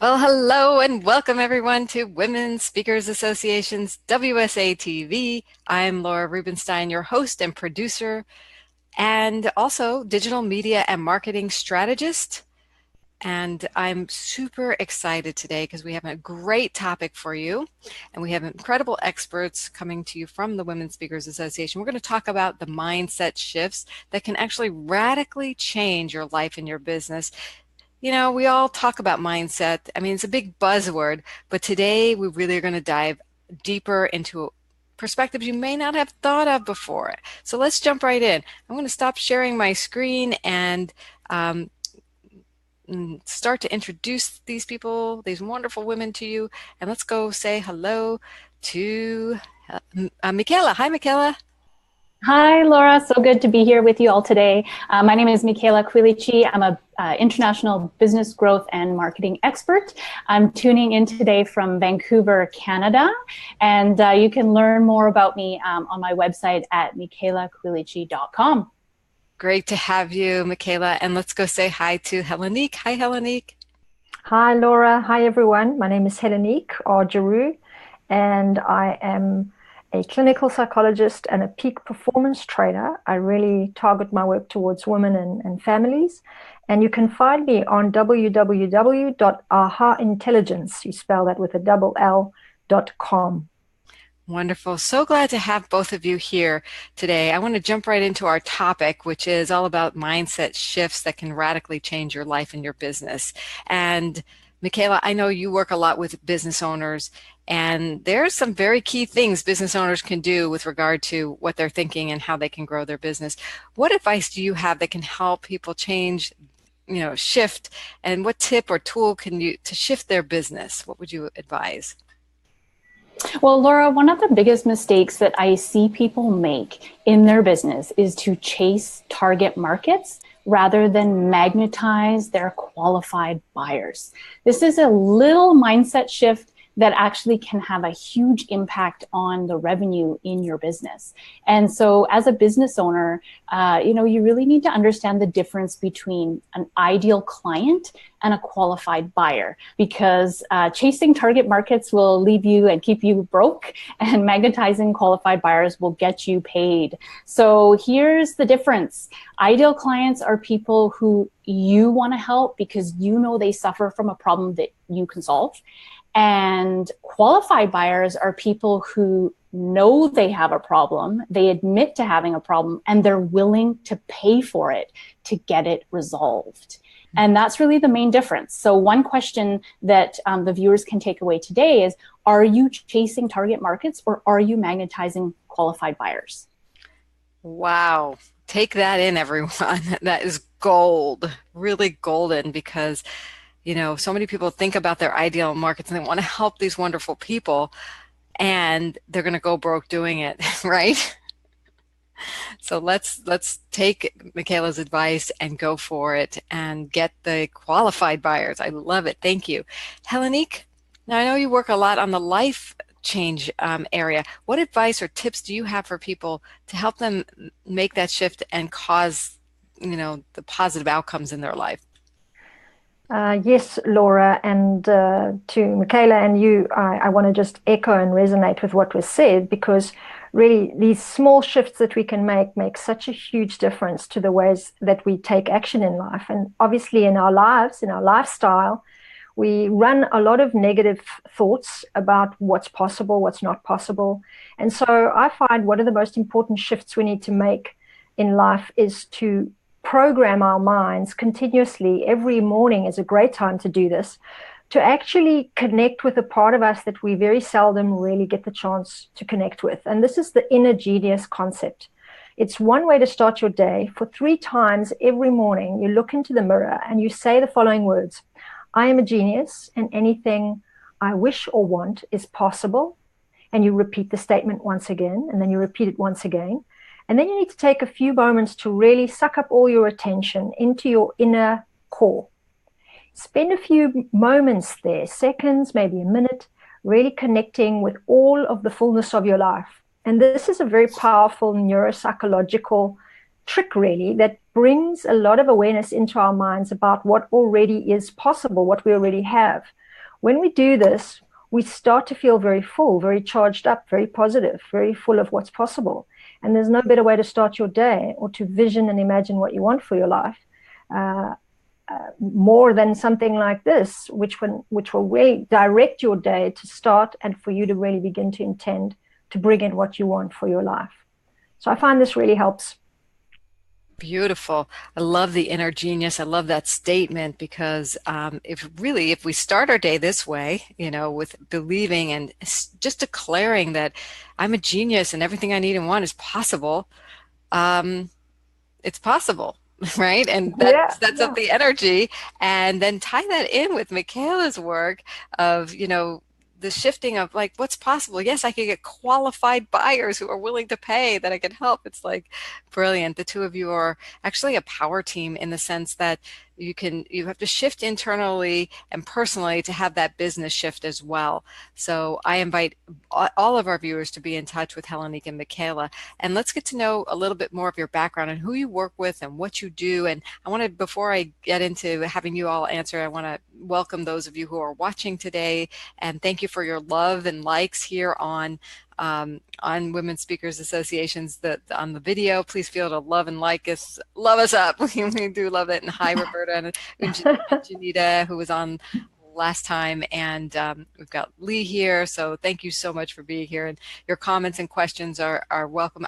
Well, hello and welcome everyone to Women Speakers Association's WSA TV. I'm Laura Rubenstein, your host and producer, and also digital media and marketing strategist. And I'm super excited today because we have a great topic for you, and we have incredible experts coming to you from the Women Speakers Association. We're going to talk about the mindset shifts that can actually radically change your life and your business. You know, we all talk about mindset. I mean, it's a big buzzword, but today we really are going to dive deeper into perspectives you may not have thought of before. So let's jump right in. I'm going to stop sharing my screen and start to introduce these people, these wonderful women to you. And let's go say hello to Michela. Hi, Michela. Hi, Laura. So good to be here with you all today. My name is Michela Quilici. I'm a international business growth and marketing expert. I'm tuning in today from Vancouver, Canada, and you can learn more about me on my website at michelaquilici.com. Great to have you, Michela. And let's go say hi to Helenique. Hi, Helenique. Hi, Laura. Hi, everyone. My name is Helenique Argeru, and I am a clinical psychologist and a peak performance trainer. I really target my work towards women and families. And you can find me on www.ahaintelligence, you spell that with a double L.com. Wonderful. So glad to have both of you here today. I want to jump right into our topic, which is all about mindset shifts that can radically change your life and your business. And Michela, I know you work a lot with business owners, and there's some very key things business owners can do with regard to what they're thinking and how they can grow their business. What advice do you have that can help people change, shift, and what tip or tool can you to shift their business? What would you advise? Well, Laura, one of the biggest mistakes that I see people make in their business is to chase target markets rather than magnetize their qualified buyers. This is a little mindset shift that actually can have a huge impact on the revenue in your business. And so as a business owner, you really need to understand the difference between an ideal client and a qualified buyer, because chasing target markets will leave you and keep you broke, and magnetizing qualified buyers will get you paid. So here's the difference. Ideal clients are people who you want to help because you know they suffer from a problem that you can solve. And qualified buyers are people who know they have a problem, they admit to having a problem, and they're willing to pay for it to get it resolved. And that's really the main difference. So one question that the viewers can take away today is, are you chasing target markets or are you magnetizing qualified buyers? Wow. Take that in, everyone. That is gold, really golden, because so many people think about their ideal markets and they want to help these wonderful people, and they're going to go broke doing it, right? So let's take Michela's advice and go for it and get the qualified buyers. I love it. Thank you. Helenique, now I know you work a lot on the life change area. What advice or tips do you have for people to help them make that shift and cause, the positive outcomes in their life? Yes, Laura, and to Michela and you, I want to just echo and resonate with what was said, because really these small shifts that we can make such a huge difference to the ways that we take action in life. And obviously in our lives, in our lifestyle, we run a lot of negative thoughts about what's possible, what's not possible. And so I find one of the most important shifts we need to make in life is to program our minds continuously. Every morning is a great time to do this, to actually connect with a part of us that we very seldom really get the chance to connect with. And this is the inner genius concept. It's one way to start your day. For 3 times every morning, you look into the mirror and you say the following words: I am a genius, and anything I wish or want is possible. And you repeat the statement once again, and then you repeat it once again. And then you need to take a few moments to really suck up all your attention into your inner core. Spend a few moments there, seconds, maybe a minute, really connecting with all of the fullness of your life. And this is a very powerful neuropsychological trick, really, that brings a lot of awareness into our minds about what already is possible, what we already have. When we do this, we start to feel very full, very charged up, very positive, very full of what's possible. And there's no better way to start your day or to vision and imagine what you want for your life more than something like this, which will really direct your day to start and for you to really begin to intend to bring in what you want for your life. So I find this really helps. Beautiful. I love the inner genius. I love that statement because if we start our day this way, with believing and just declaring that I'm a genius and everything I need and want is possible, it's possible, right? And that Yeah, sets yeah. up the energy, and then tie that in with Michela's work of, the shifting of like what's possible. Yes, I could get qualified buyers who are willing to pay that I can help. It's like brilliant. The two of you are actually a power team in the sense that you have to shift internally and personally to have that business shift as well. So I invite all of our viewers to be in touch with Hellenique and Michela, and let's get to know a little bit more of your background and who you work with and what you do. And I want to, before I get into having you all answer, I want to welcome those of you who are watching today, and thank you for your love and likes here on Women Speakers Associations, on the video. Please feel to love and like us, love us up. We do love it. And hi, Roberta and Janita, who was on last time, and we've got Lee here. So thank you so much for being here, and your comments and questions are welcome.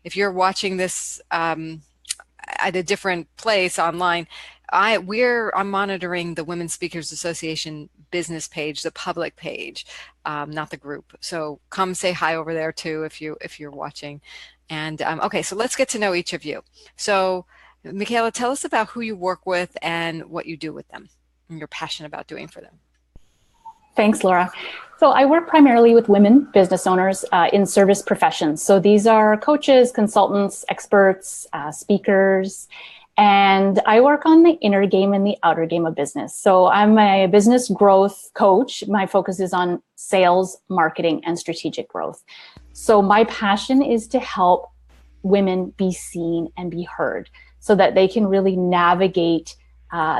If you're watching this at a different place online, I'm monitoring the Women Speakers Association business page, the public page, not the group. So come say hi over there too if you're watching. And okay, so let's get to know each of you. So Michela, tell us about who you work with and what you do with them and you're passionate about doing for them. Thanks, Laura. So I work primarily with women business owners in service professions. So these are coaches, consultants, experts, speakers, and I work on the inner game and the outer game of business. So I'm a business growth coach. My focus is on sales, marketing, and strategic growth. So my passion is to help women be seen and be heard so that they can really navigate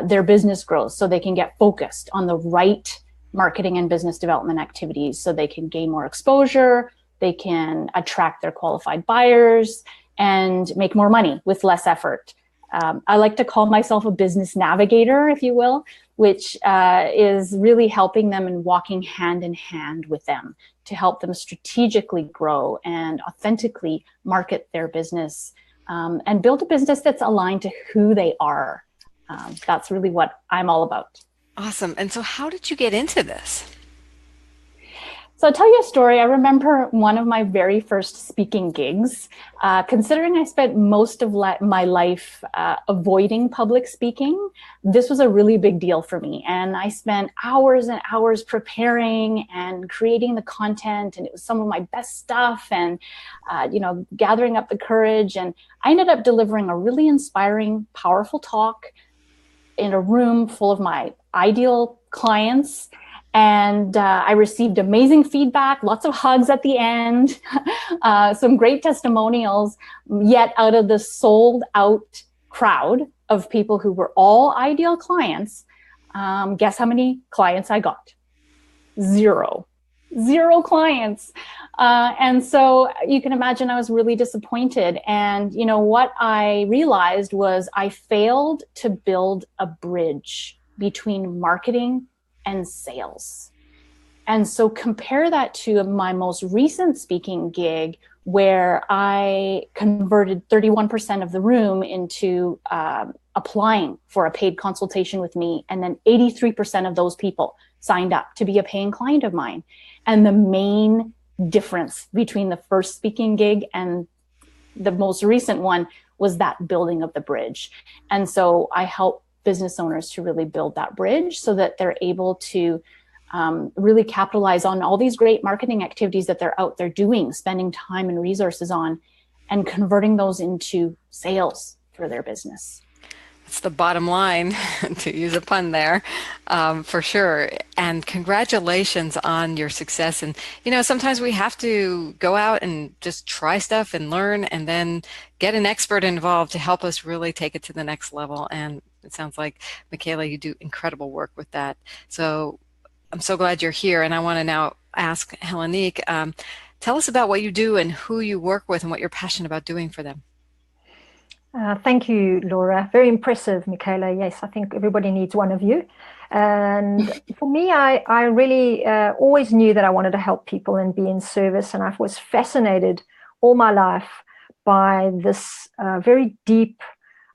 their business growth, so they can get focused on the right marketing and business development activities, so they can gain more exposure, they can attract their qualified buyers, and make more money with less effort. I like to call myself a business navigator, if you will, which is really helping them and walking hand in hand with them to help them strategically grow and authentically market their business and build a business that's aligned to who they are. That's really what I'm all about. Awesome. And so how did you get into this? So I'll tell you a story. I remember one of my very first speaking gigs. Considering I spent most of my life avoiding public speaking, this was a really big deal for me. And I spent hours and hours preparing and creating the content, and it was some of my best stuff, and gathering up the courage. And I ended up delivering a really inspiring, powerful talk in a room full of my ideal clients. And I received amazing feedback, lots of hugs at the end, some great testimonials. Yet out of the sold out crowd of people who were all ideal clients, guess how many clients I got? Zero clients. And so you can imagine I was really disappointed. And what I realized was I failed to build a bridge between marketing and sales. And so compare that to my most recent speaking gig, where I converted 31% of the room into applying for a paid consultation with me. And then 83% of those people signed up to be a paying client of mine. And the main difference between the first speaking gig and the most recent one was that building of the bridge. And so I help business owners to really build that bridge so that they're able to really capitalize on all these great marketing activities that they're out there doing, spending time and resources on, and converting those into sales for their business. That's the bottom line, to use a pun there, for sure. And congratulations on your success. And, sometimes we have to go out and just try stuff and learn, and then get an expert involved to help us really take it to the next level. And it sounds like, Michela, you do incredible work with that. So I'm so glad you're here, and I want to now ask Helenique, tell us about what you do and who you work with and what you're passionate about doing for them. Thank you, Laura. Very impressive, Michela. Yes, I think everybody needs one of you. And for me, I really always knew that I wanted to help people and be in service. And I was fascinated all my life by this very deep,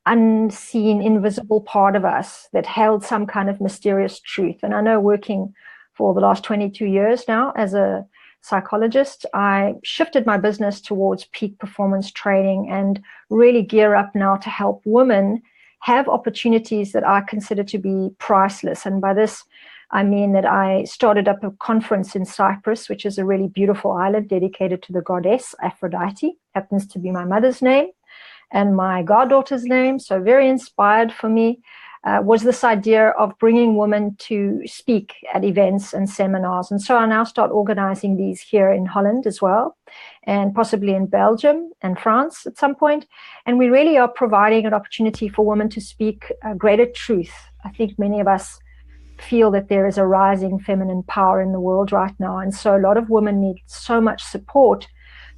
unseen, invisible part of us that held some kind of mysterious truth. And I know working for the last 22 years now as a psychologist, I shifted my business towards peak performance training and really gear up now to help women have opportunities that I consider to be priceless. And by this, I mean that I started up a conference in Cyprus, which is a really beautiful island dedicated to the goddess Aphrodite, happens to be my mother's name and my goddaughter's name. So very inspired for me. Was this idea of bringing women to speak at events and seminars. And so I now start organizing these here in Holland as well, and possibly in Belgium and France at some point. And we really are providing an opportunity for women to speak greater truth. I think many of us feel that there is a rising feminine power in the world right now. And so a lot of women need so much support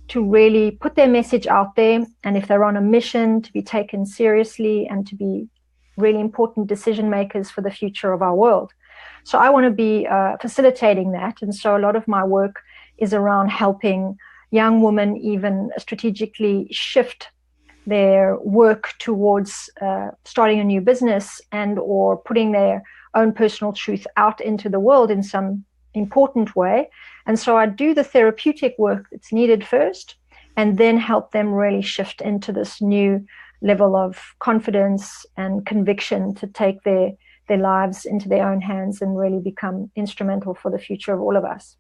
to really put their message out there. And if they're on a mission, to be taken seriously and to be really important decision makers for the future of our world. So I want to be facilitating that. And so a lot of my work is around helping young women even strategically shift their work towards starting a new business and or putting their own personal truth out into the world in some important way. And so I do the therapeutic work that's needed first, and then help them really shift into this new level of confidence and conviction to take their lives into their own hands and really become instrumental for the future of all of us.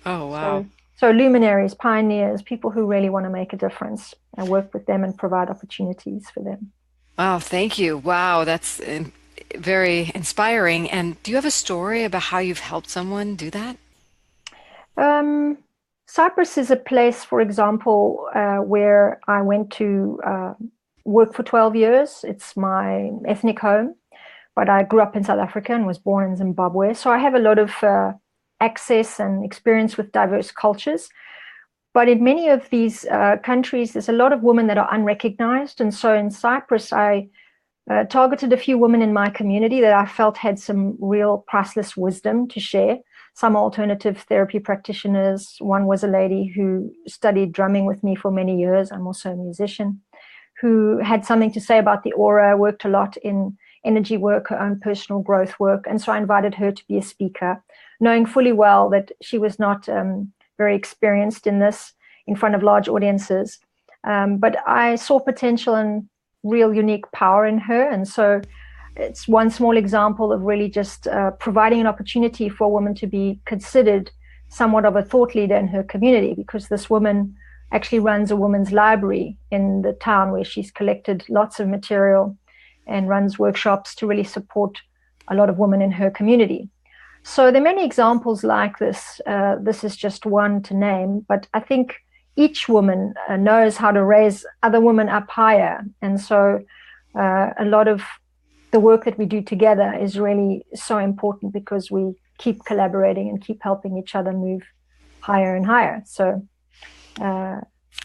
Oh, wow. So luminaries, pioneers, people who really want to make a difference, and work with them and provide opportunities for them. Wow, thank you. Wow, that's very inspiring. And do you have a story about how you've helped someone do that? Cyprus is a place, for example, where I went to work for 12 years. It's my ethnic home, but I grew up in South Africa and was born in Zimbabwe. So I have a lot of access and experience with diverse cultures. But in many of these countries, there's a lot of women that are unrecognized. And so in Cyprus, I targeted a few women in my community that I felt had some real priceless wisdom to share. Some alternative therapy practitioners. One was a lady who studied drumming with me for many years. I'm also a musician, who had something to say about the aura, worked a lot in energy work, her own personal growth work. And so I invited her to be a speaker, knowing fully well that she was not very experienced in this in front of large audiences. But I saw potential and real unique power in her. And so it's one small example of really just providing an opportunity for a woman to be considered somewhat of a thought leader in her community, because this woman actually runs a women's library in the town where she's collected lots of material and runs workshops to really support a lot of women in her community. So there are many examples like this. This is just one to name, but I think each woman knows how to raise other women up higher. And so a lot of the work that we do together is really so important, because we keep collaborating and keep helping each other move higher and higher. So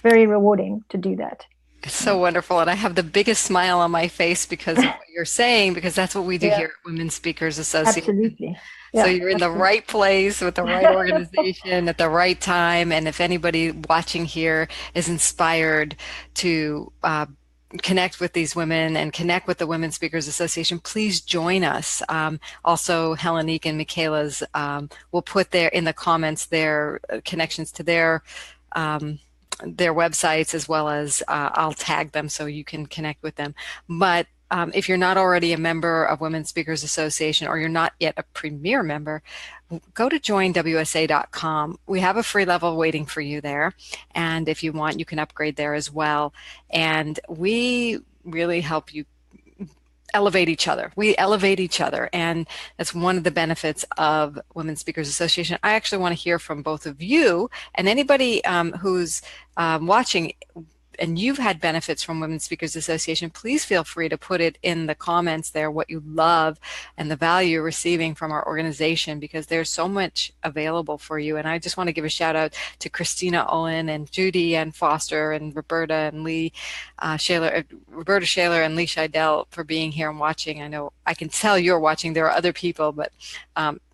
very rewarding to do that. It's so wonderful. And I have the biggest smile on my face because of what you're saying, because that's what we do here at Women Speakers Association. Absolutely. So you're in the right place with the right organization at the right time. And if anybody watching here is inspired to connect with these women and connect with the Women Speakers Association, please join us. Also, Helenique and Michela's will put there in the comments their connections to their websites, as well as I'll tag them so you can connect with them. But if you're not already a member of Women Speakers Association, or you're not yet a premier member, go to joinwsa.com. We have a free level waiting for you there. And if you want, you can upgrade there as well. And we really help you elevate each other. We elevate each other. And that's one of the benefits of Women Speakers Association. I actually want to hear from both of you and anybody who's watching. and you've had benefits from Women Speakers Association, please feel free to put it in the comments there, what you love and the value you're receiving from our organization, because there's so much available for you. And I just want to give a shout out to Christina Owen and Judy and Foster and Roberta and Lee Roberta Shaler and Lee Scheidel for being here and watching. I know I can tell you're watching. There are other people, but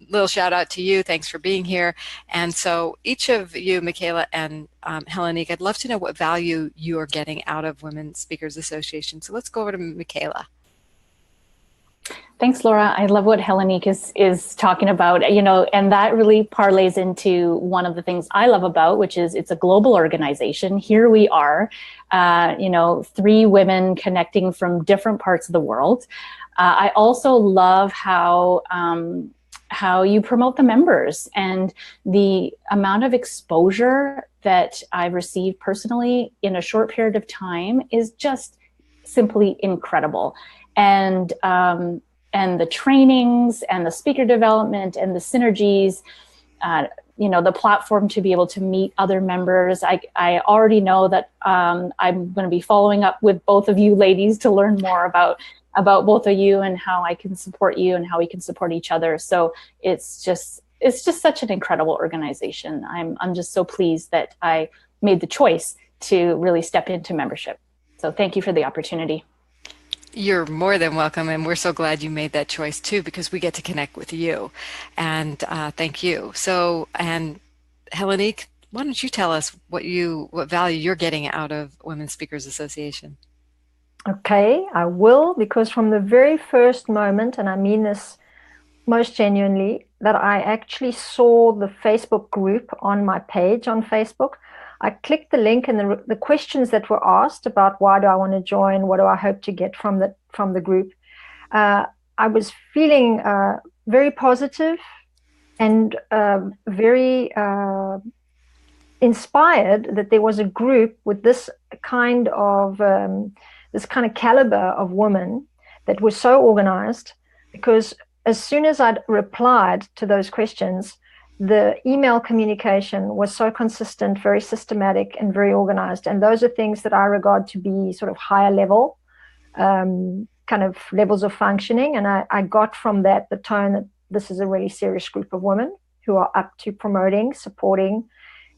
little shout out to you. Thanks for being here. And so each of you, Michela and Helenique, I'd love to know what value you are getting out of Women Speakers Association. So let's go over to Michela. Thanks, Laura. I love what Helenique is talking about, and that really parlays into one of the things I love about, which is it's a global organization. Here we are, 3 women connecting from different parts of the world. I also love how you promote the members, and the amount of exposure that I've received personally in a short period of time is just simply incredible. And the trainings and the speaker development and the synergies, the platform to be able to meet other members. I already know that I'm going to be following up with both of you ladies to learn more about both of you and how I can support you and how we can support each other. So it's just such an incredible organization. I'm just so pleased that I made the choice to really step into membership. So thank you for the opportunity. You're more than welcome, and we're so glad you made that choice too, because we get to connect with you. And thank you. So, and Helenique, why don't you tell us what value you're getting out of Women Speakers Association? Okay, I will, because from the very first moment, and I mean this most genuinely, that I actually saw the Facebook group on my page on Facebook, I clicked the link, and the questions that were asked about why do I want to join, what do I hope to get from the group, I was feeling very positive and very inspired that there was a group with this kind of caliber of women that was so organized. Because as soon as I'd replied to those questions, the email communication was so consistent, very systematic, and very organized. And those are things that I regard to be sort of higher level, kind of levels of functioning. And I got from that the tone that this is a really serious group of women who are up to promoting, supporting,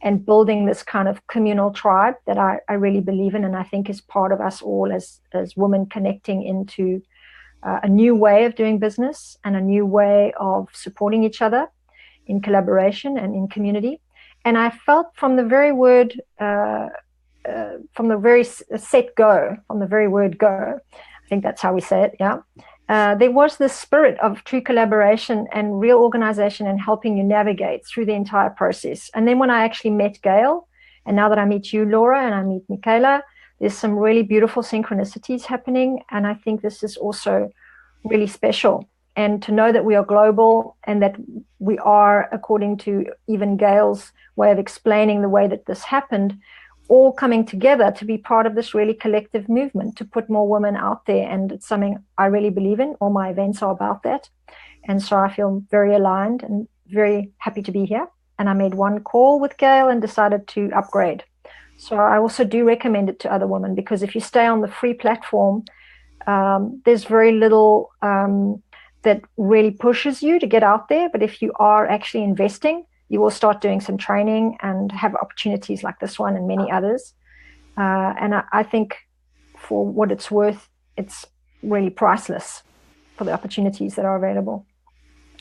and building this kind of communal tribe that I really believe in, and I think is part of us all as women connecting into a new way of doing business and a new way of supporting each other in collaboration and in community. And I felt from the very word, from the very word go, I think that's how we say it, yeah. There was this spirit of true collaboration and real organization and helping you navigate through the entire process. And then when I actually met Gail, and now that I meet you, Laura, and I meet Michela, there's some really beautiful synchronicities happening. And I think this is also really special. And to know that we are global and that we are, according to even Gail's way of explaining the way that this happened, all coming together to be part of this really collective movement to put more women out there. And it's something I really believe in. All my events are about that. And so I feel very aligned and very happy to be here. And I made one call with Gail and decided to upgrade. So I also do recommend it to other women, because if you stay on the free platform, there's very little that really pushes you to get out there. But if you are actually investing, you will start doing some training and have opportunities like this one and many others. And I think for what it's worth, it's really priceless for the opportunities that are available.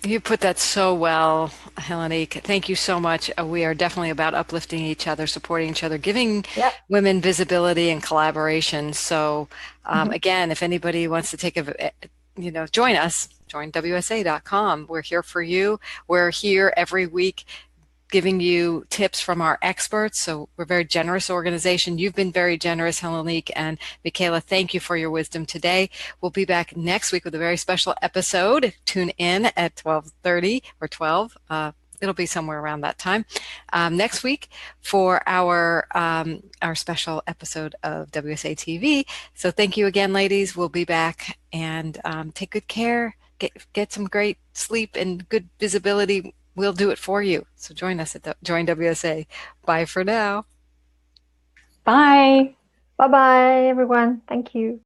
You put that so well, Helenique. Thank you so much. We are definitely about uplifting each other, supporting each other, giving women visibility and collaboration. So again, if anybody wants to take join us, join WSA.com. We're here for you. We're here every week giving you tips from our experts. So we're a very generous organization. You've been very generous, Helenique and Michela. Thank you for your wisdom today. We'll be back next week with a very special episode. Tune in at 12:30 or 12. It'll be somewhere around that time next week for our special episode of WSA TV. So thank you again, ladies. We'll be back, and take good care. Get some great sleep and good visibility. We'll do it for you. So join us at Join WSA. Bye for now. Bye. Bye bye, everyone. Thank you.